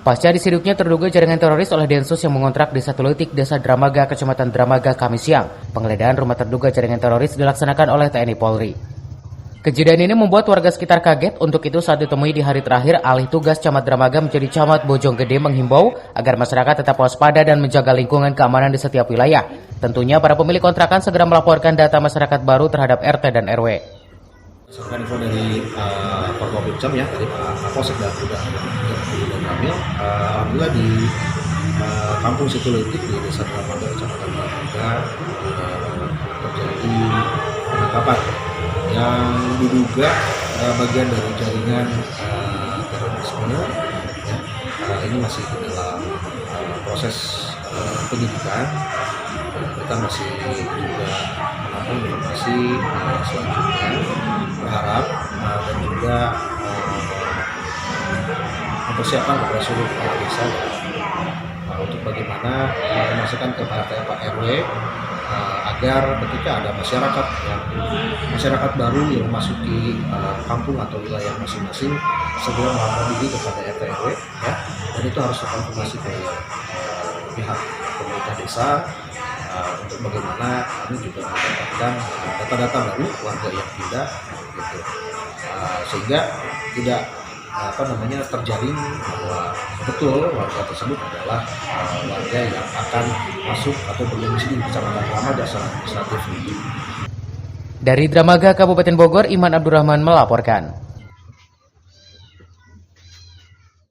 Pasca disiduknya terduga jaringan teroris oleh Densus yang mengontrak Desa Teletik, Desa Dramaga, Kecamatan Dramaga, Kamis siang, penggeledahan rumah terduga jaringan teroris dilaksanakan oleh TNI Polri. Kejadian ini membuat warga sekitar kaget. Untuk itu saat ditemui di hari terakhir, alih tugas Camat Dramaga menjadi Camat Bojonggede menghimbau agar masyarakat tetap waspada dan menjaga lingkungan keamanan di setiap wilayah. Tentunya para pemilik kontrakan segera melaporkan data masyarakat baru terhadap RT dan RW. Berdasarkan info dari Forkopimcam ya, dari Pak Kapolsek dan juga Kamil, alhamdulillah di kampung Situletik di Desa Dramaga, Kecamatan Dramaga terjadi penangkapan yang diduga bagian dari jaringan terorisme. Ya, ini masih dalam proses penyidikan. Kita masih juga menampung informasi selanjutnya. Berharap dan juga mempersiapkan kepada seluruh kepala desa untuk bagaimana memasukkan ke Pak RW agar ketika ada masyarakat baru yang memasuki kampung atau wilayah masing-masing segera melapor diri kepada RT RW ya, dan itu harus dikonfirmasi ke pihak pemerintah desa untuk bagaimana kami juga mendapatkan data-data baru warga yang pindah gitu. Sehingga tidak terjaring bahwa betul warga tersebut adalah warga yang akan masuk atau berdomisili di Kecamatan Dramaga secara administratif. Dari Dramaga, Kabupaten Bogor, Iman Abdurrahman melaporkan.